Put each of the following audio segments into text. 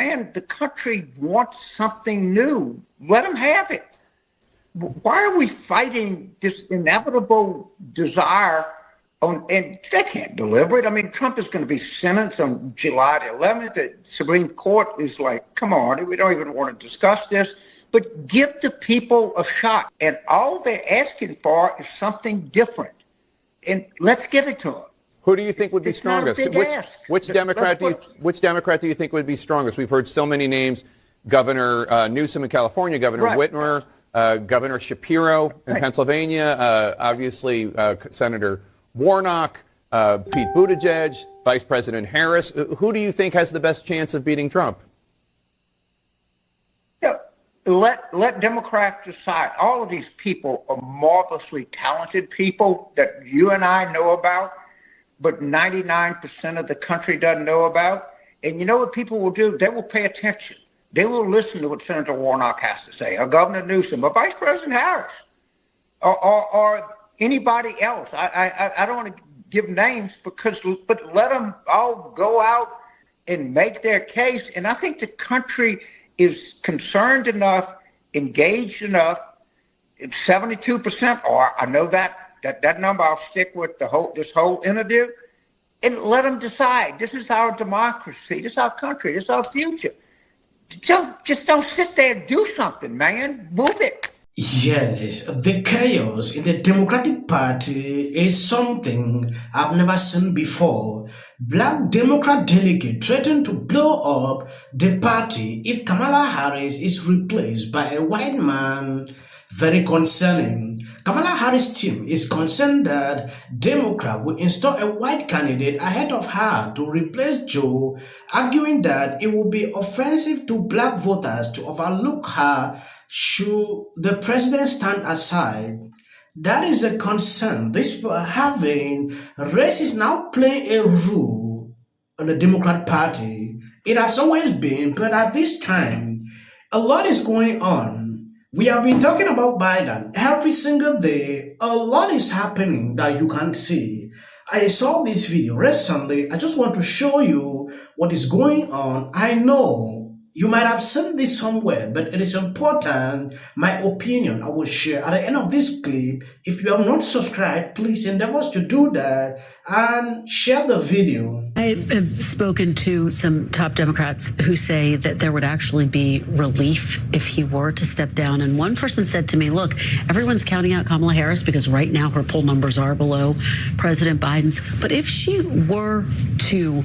man, the country wants something new. Let them have it. Why are we fighting this inevitable desire and they can't deliver it? I mean, Trump is going to be sentenced on July the 11th. The Supreme Court is like, come on, we don't even want to discuss this. But give the people a shot. And all they're asking for is something different. And let's give it to them. Who do you think would be strongest? Which Democrat do you think would be strongest? We've heard so many names: Governor Newsom in California, Governor Whitmer, Governor Shapiro in Pennsylvania, obviously Senator Warnock, Pete Buttigieg, Vice President Harris. Who do you think has the best chance of beating Trump? Yeah, let Democrats decide. All of these people are marvelously talented people that you and I know about, but 99% of the country doesn't know about. And you know what people will do? They will pay attention. They will listen to what Senator Warnock has to say, or Governor Newsom, or Vice President Harris, or anybody else. I don't want to give names but let them all go out and make their case. And I think the country is concerned enough, engaged enough. It's 72%, or I know that number. I'll stick with this whole interview, and let them decide. This is our democracy. This is our country. This is our future. Just don't sit there and do something, man. Move it. Yes, the chaos in the Democratic Party is something I've never seen before. Black Democrat delegate threatened to blow up the party if Kamala Harris is replaced by a white man. Very concerning. Kamala Harris' team is concerned that Democrat will install a white candidate ahead of her to replace Joe, arguing that it will be offensive to black voters to overlook her should the president stand aside. That is a concern. This having race is now playing a role in the Democrat Party. It has always been, but at this time, a lot is going on. We have been talking about Biden every single day. A lot is happening that you can't see. I saw this video recently. I just want to show you what is going on. I know you might have seen this somewhere, but it is important. My opinion I will share at the end of this clip. If you have not subscribed, please endeavor to do that and share the video. I have spoken to some top Democrats who say that there would actually be relief if he were to step down. And one person said to me, look, everyone's counting out Kamala Harris because right now her poll numbers are below President Biden's. But if she were to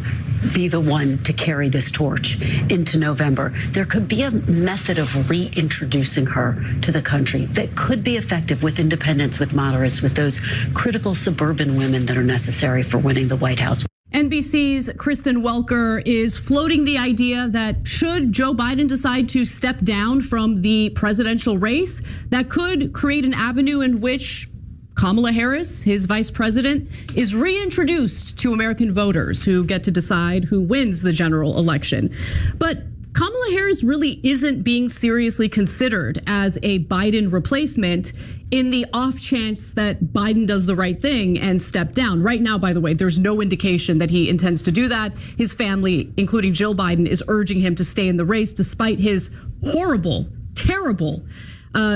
be the one to carry this torch into November, there could be a method of reintroducing her to the country that could be effective with independents, with moderates, with those critical suburban women that are necessary for winning the White House. NBC's Kristen Welker is floating the idea that should Joe Biden decide to step down from the presidential race, that could create an avenue in which Kamala Harris, his vice president, is reintroduced to American voters who get to decide who wins the general election. But Kamala Harris really isn't being seriously considered as a Biden replacement in the off chance that Biden does the right thing and step down. Right now, by the way, there's no indication that he intends to do that. His family, including Jill Biden, is urging him to stay in the race despite his horrible, terrible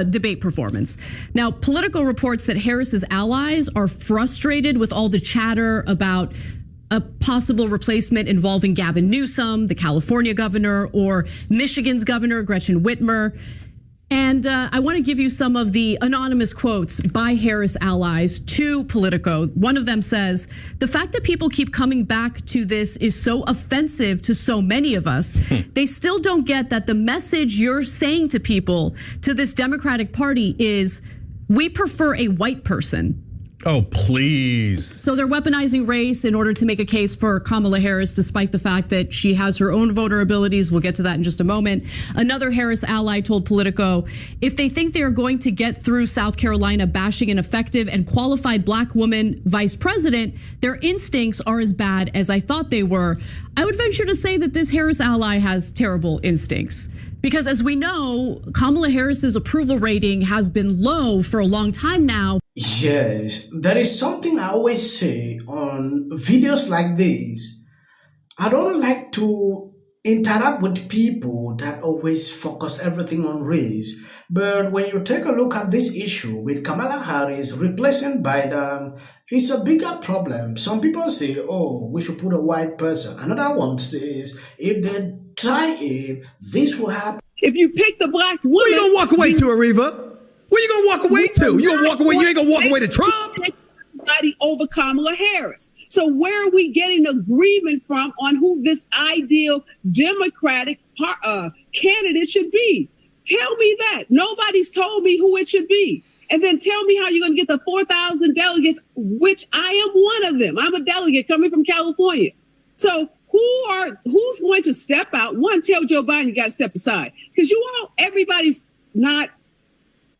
debate performance. Now, Politico reports that Harris's allies are frustrated with all the chatter about a possible replacement involving Gavin Newsom, the California governor, or Michigan's governor, Gretchen Whitmer. And I want to give you some of the anonymous quotes by Harris allies to Politico. One of them says, the fact that people keep coming back to this is so offensive to so many of us. They still don't get that the message you're saying to people, to this Democratic Party, is we prefer a white person. Oh, please. So they're weaponizing race in order to make a case for Kamala Harris, despite the fact that she has her own vulnerabilities. We'll get to that in just a moment. Another Harris ally told Politico, if they think they are going to get through South Carolina bashing an effective and qualified black woman vice president, their instincts are as bad as I thought they were. I would venture to say that this Harris ally has terrible instincts. Because as we know, Kamala Harris's approval rating has been low for a long time now. Yes, there is something I always say on videos like this. I don't like to interact with people that always focus everything on race. But when you take a look at this issue with Kamala Harris replacing Biden, it's a bigger problem. Some people say, oh, we should put a white person. Another one says, if they try it, this will happen. If you pick the black woman, where you gonna walk away to, Ariva? Where you gonna walk away to? You gonna walk away? You ain't gonna walk away to Trump? Over Kamala Harris. So where are we getting agreement from on who this ideal Democratic candidate should be? Tell me that. Nobody's told me who it should be. And then tell me how you're going to get the 4,000 delegates, which I am one of them. I'm a delegate coming from California. So who's going to step out? One, tell Joe Biden you got to step aside, because everybody's not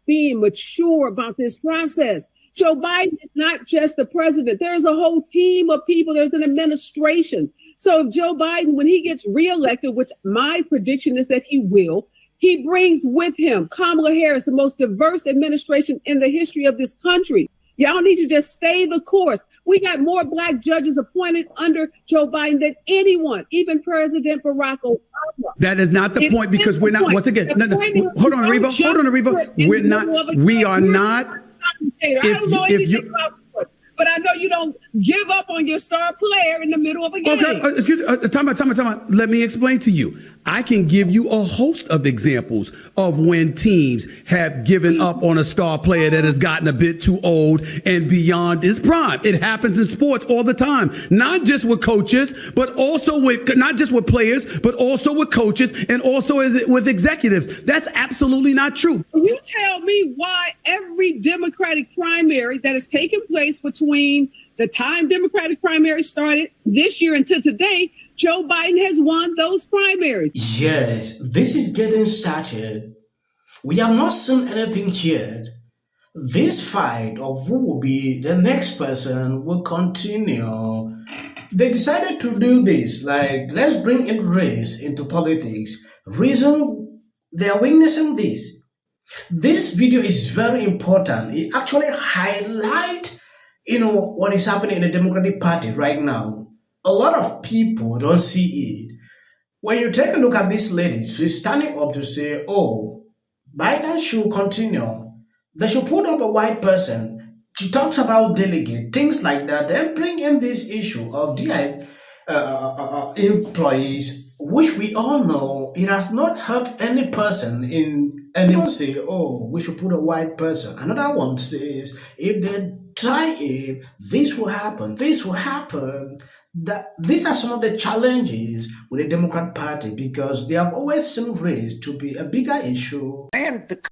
being mature about this process. Joe Biden is not just the president. There's a whole team of people. There's an administration. So if Joe Biden, when he gets reelected, which my prediction is that he will, he brings with him Kamala Harris, the most diverse administration in the history of this country. Y'all need to just stay the course. We got more black judges appointed under Joe Biden than anyone, even President Barack Obama. That is not the point, because we're not, once again, hold on, Ariva. We are not. I don't know anything about sports, but I know you don't give up on your star player in the middle of a game. Okay, excuse me, time out. Let me explain to you. I can give you a host of examples of when teams have given up on a star player that has gotten a bit too old and beyond his prime. It happens in sports all the time, not just with coaches, but also not just with players, but also with coaches and also with executives. That's absolutely not true. You tell me why every Democratic primary that has taken place between the time Democratic primary started this year until today, Joe Biden has won those primaries. Yes, this is getting started. We have not seen anything yet. This fight of who will be the next person will continue. They decided to do this, like, let's bring in race into politics. Reason they are witnessing this. This video is very important. It actually highlights, what is happening in the Democratic Party right now. A lot of people don't see it. When you take a look at this lady, she's standing up to say, oh, Biden should continue. They should put up a white person. She talks about delegate, things like that. Then bring in this issue of DI employees, which we all know it has not helped any person and they will say, oh, we should put a white person. Another one says, if they try it, this will happen. These are some of the challenges with the Democrat Party, because they have always seen race to be a bigger issue. And the